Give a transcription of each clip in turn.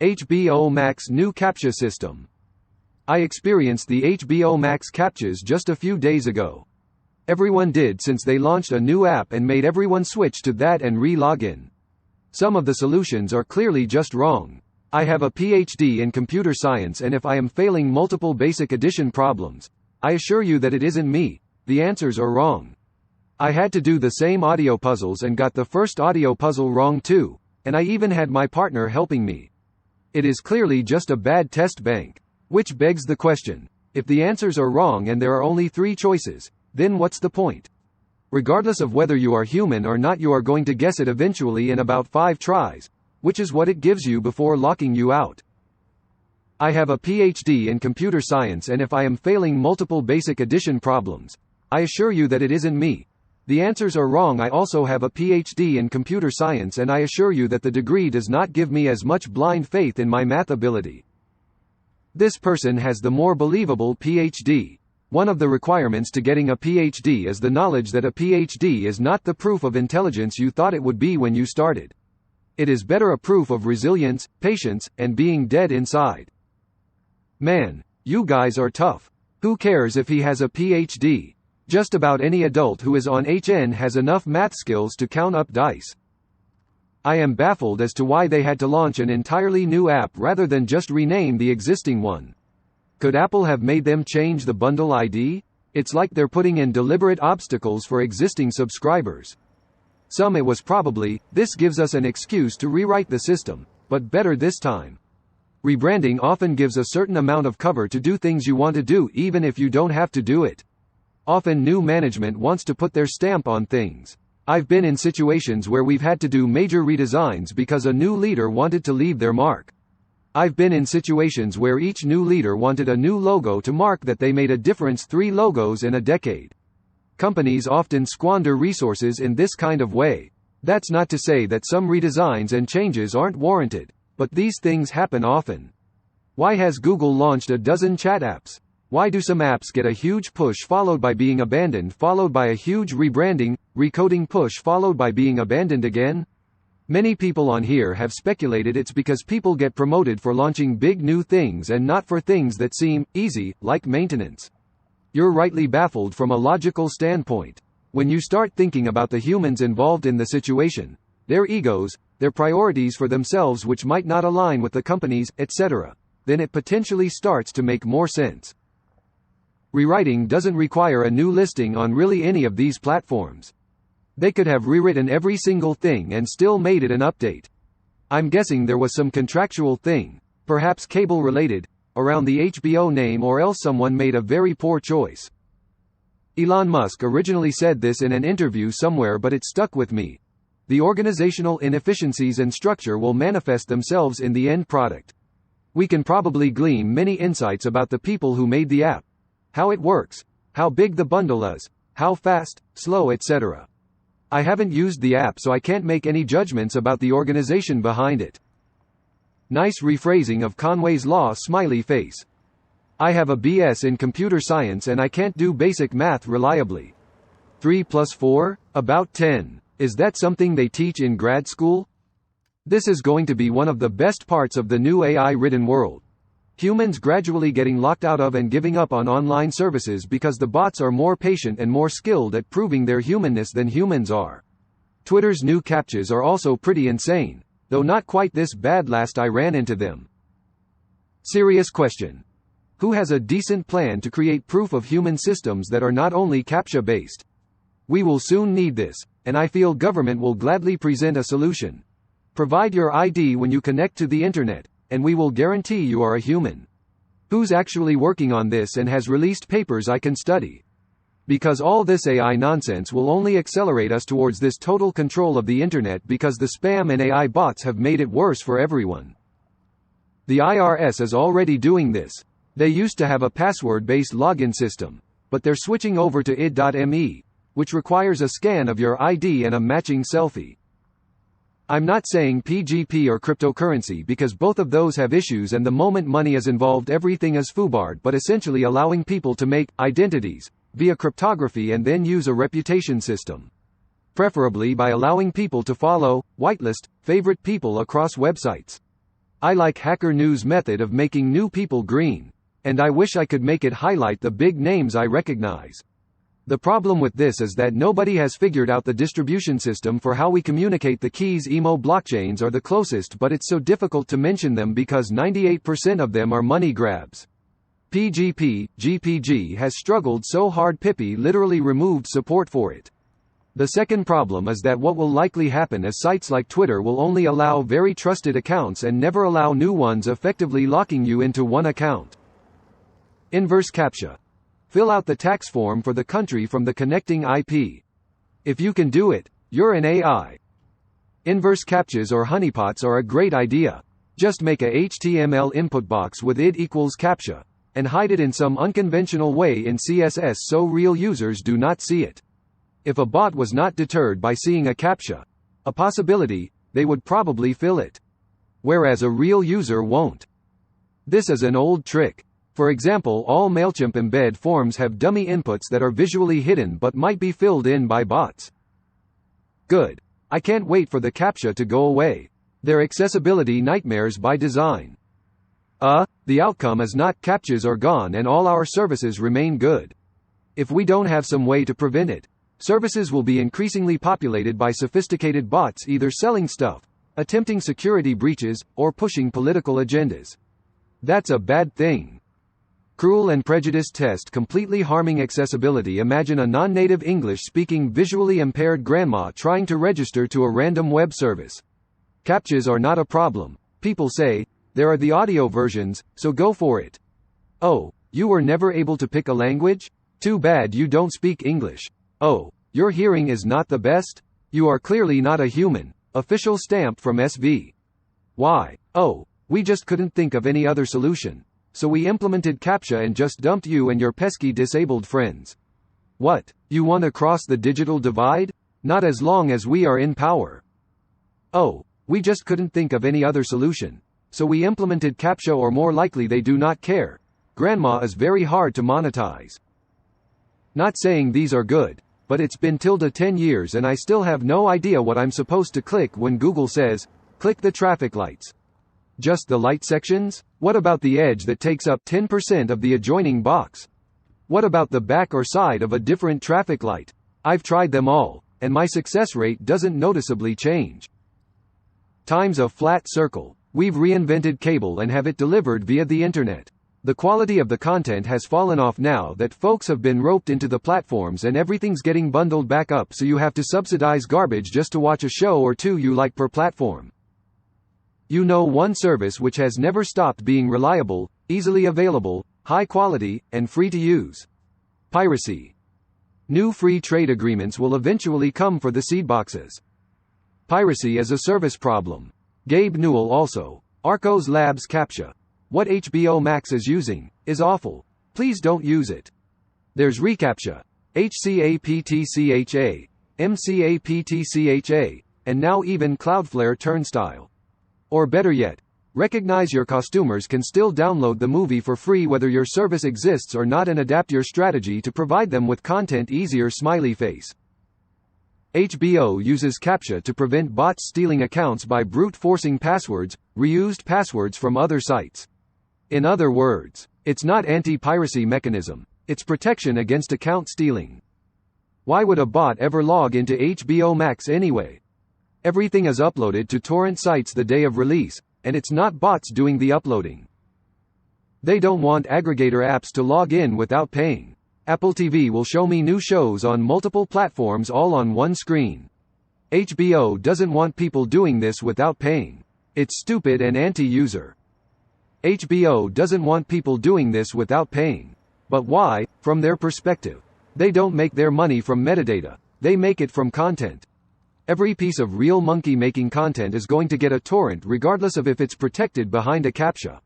HBO Max new Captcha system. I experienced the HBO Max Captchas just a few days ago. Everyone did since they launched a new app and made everyone switch to that and re-log in. Some of the solutions are clearly just wrong. I have a PhD in computer science, and if I am failing multiple basic addition problems, I assure you that it isn't me. The answers are wrong. I had to do the same audio puzzles and got the first audio puzzle wrong too, and I even had my partner helping me. It is clearly just a bad test bank. Which begs the question, if the answers are wrong and there are only 3 choices, then what's the point? Regardless of whether you are human or not, you are going to guess it eventually in about 5 tries, which is what it gives you before locking you out. I have a PhD in computer science, and if I am failing multiple basic addition problems, I assure you that it isn't me. The answers are wrong. I also have a PhD in computer science, and I assure you that the degree does not give me as much blind faith in my math ability. This person has the more believable PhD. One of the requirements to getting a PhD is the knowledge that a PhD is not the proof of intelligence you thought it would be when you started. It is better a proof of resilience, patience, and being dead inside. Man, you guys are tough. Who cares if he has a PhD? Just about any adult who is on HN has enough math skills to count up dice. I am baffled as to why they had to launch an entirely new app rather than just rename the existing one. Could Apple have made them change the bundle ID? It's like they're putting in deliberate obstacles for existing subscribers. Some it was probably, this gives us an excuse to rewrite the system, but better this time. Rebranding often gives a certain amount of cover to do things you want to do even if you don't have to do it. Often new management wants to put their stamp on things. I've been in situations where we've had to do major redesigns because a new leader wanted to leave their mark. I've been in situations where each new leader wanted a new logo to mark that they made a difference. 3 logos in a decade. Companies often squander resources in this kind of way. That's not to say that some redesigns and changes aren't warranted, but these things happen often. Why has Google launched a dozen chat apps? Why do some apps get a huge push followed by being abandoned, followed by a huge rebranding, recoding push followed by being abandoned again? Many people on here have speculated it's because people get promoted for launching big new things and not for things that seem easy, like maintenance. You're rightly baffled from a logical standpoint. When you start thinking about the humans involved in the situation, their egos, their priorities for themselves which might not align with the companies, etc., then it potentially starts to make more sense. Rewriting doesn't require a new listing on really any of these platforms. They could have rewritten every single thing and still made it an update. I'm guessing there was some contractual thing, perhaps cable related, around the HBO name, or else someone made a very poor choice. Elon Musk originally said this in an interview somewhere, but it stuck with me. The organizational inefficiencies and structure will manifest themselves in the end product. We can probably glean many insights about the people who made the app. How it works, how big the bundle is, how fast, slow, etc. I haven't used the app, so I can't make any judgments about the organization behind it. Nice rephrasing of Conway's Law, smiley face. I have a BS in computer science and I can't do basic math reliably. 3 plus 4? About 10. Is that something they teach in grad school? This is going to be one of the best parts of the new AI-ridden world. Humans gradually getting locked out of and giving up on online services because the bots are more patient and more skilled at proving their humanness than humans are. Twitter's new captchas are also pretty insane, though not quite this bad last I ran into them. Serious question. Who has a decent plan to create proof of human systems that are not only captcha based? We will soon need this, and I feel government will gladly present a solution. Provide your ID when you connect to the internet, and we will guarantee you are a human. Who's actually working on this and has released papers I can study? Because all this AI nonsense will only accelerate us towards this total control of the internet, because the spam and AI bots have made it worse for everyone. The IRS is already doing this. They used to have a password-based login system, but they're switching over to id.me, which requires a scan of your ID and a matching selfie. I'm not saying PGP or cryptocurrency because both of those have issues, and the moment money is involved everything is FUBARD, but essentially allowing people to make identities via cryptography and then use a reputation system. Preferably by allowing people to follow, whitelist, favorite people across websites. I like Hacker News' method of making new people green. And I wish I could make it highlight the big names I recognize. The problem with this is that nobody has figured out the distribution system for how we communicate. The keys emo blockchains are the closest, but it's so difficult to mention them because 98% of them are money grabs. PGP, GPG has struggled so hard Pippi literally removed support for it. The second problem is that what will likely happen is sites like Twitter will only allow very trusted accounts and never allow new ones, effectively locking you into one account. Inverse Captcha. Fill out the tax form for the country from the connecting IP. If you can do it, you're an AI. Inverse Captchas or honeypots are a great idea. Just make a HTML input box with id equals Captcha, and hide it in some unconventional way in CSS so real users do not see it. If a bot was not deterred by seeing a Captcha, a possibility, they would probably fill it. Whereas a real user won't. This is an old trick. For example, all MailChimp embed forms have dummy inputs that are visually hidden but might be filled in by bots. Good. I can't wait for the Captcha to go away. They're accessibility nightmares by design. The outcome is not Captchas are gone and all our services remain good. If we don't have some way to prevent it, services will be increasingly populated by sophisticated bots either selling stuff, attempting security breaches, or pushing political agendas. That's a bad thing. Cruel and prejudice test completely harming accessibility. Imagine a non-native English-speaking visually impaired grandma trying to register to a random web service. Captchas are not a problem. People say, there are the audio versions, so go for it. Oh, you were never able to pick a language? Too bad you don't speak English. Oh, your hearing is not the best? You are clearly not a human. Official stamp from SV. Why? Oh, we just couldn't think of any other solution. So we implemented Captcha and just dumped you and your pesky disabled friends. What? You want to cross the digital divide? Not as long as we are in power. Oh, we just couldn't think of any other solution. So we implemented Captcha, or more likely they do not care. Grandma is very hard to monetize. Not saying these are good, but it's been 10 years and I still have no idea what I'm supposed to click when Google says, click the traffic lights. Just the light sections? What about the edge that takes up 10% of the adjoining box? What about the back or side of a different traffic light? I've tried them all, and my success rate doesn't noticeably change. Times a flat circle. We've reinvented cable and have it delivered via the internet. The quality of the content has fallen off now that folks have been roped into the platforms and everything's getting bundled back up, so you have to subsidize garbage just to watch a show or two you like per platform. You know one service which has never stopped being reliable, easily available, high quality, and free to use. Piracy. New free trade agreements will eventually come for the seed boxes. Piracy is a service problem. Gabe Newell also. Arcos Labs Captcha. What HBO Max is using is awful. Please don't use it. There's reCAPTCHA, HCAPTCHA, MCAPTCHA, and now even Cloudflare Turnstile. Or better yet, recognize your customers can still download the movie for free whether your service exists or not, and adapt your strategy to provide them with content easier. Smiley face. HBO uses Captcha to prevent bots stealing accounts by brute forcing passwords, reused passwords from other sites. In other words, it's not anti-piracy mechanism, it's protection against account stealing. Why would a bot ever log into HBO Max anyway? Everything is uploaded to torrent sites the day of release, and it's not bots doing the uploading. They don't want aggregator apps to log in without paying. Apple TV will show me new shows on multiple platforms all on one screen. HBO doesn't want people doing this without paying. It's stupid and anti-user. HBO doesn't want people doing this without paying. But why? From their perspective. They don't make their money from metadata. They make it from content. Every piece of real monkey making content is going to get a torrent regardless of if it's protected behind a Captcha.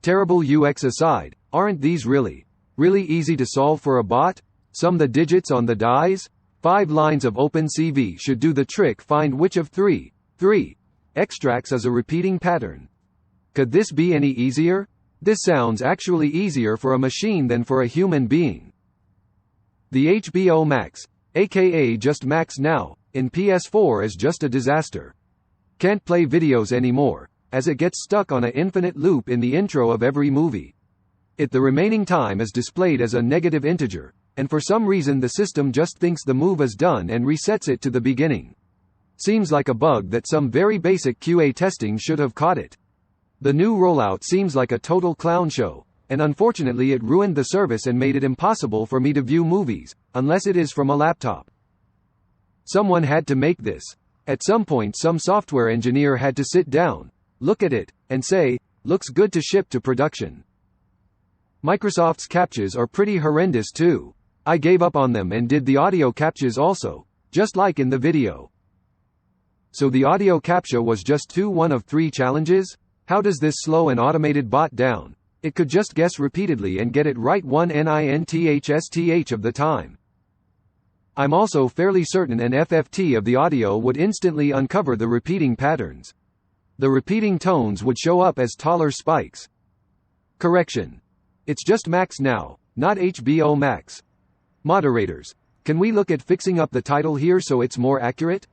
Terrible UX aside, aren't these really easy to solve for a bot? Sum the digits on the dies? 5 lines of OpenCV should do the trick. Find which of 3 extracts as a repeating pattern. Could this be any easier? This sounds actually easier for a machine than for a human being. The HBO Max, aka just Max now, in PS4 is just a disaster. Can't play videos anymore, as it gets stuck on an infinite loop in the intro of every movie. The remaining time is displayed as a negative integer, and for some reason the system just thinks the move is done and resets it to the beginning. Seems like a bug that some very basic QA testing should have caught it. The new rollout seems like a total clown show, and unfortunately it ruined the service and made it impossible for me to view movies, unless it is from a laptop. Someone had to make this. At some point some software engineer had to sit down, look at it, and say, looks good to ship to production. Microsoft's captchas are pretty horrendous too. I gave up on them and did the audio captchas also, just like in the video. So the audio captcha was just one of 3 challenges? How does this slow an automated bot down? It could just guess repeatedly and get it right 1/9th of the time. I'm also fairly certain an FFT of the audio would instantly uncover the repeating patterns. The repeating tones would show up as taller spikes. Correction. It's just Max now, not HBO Max. Moderators, can we look at fixing up the title here so it's more accurate?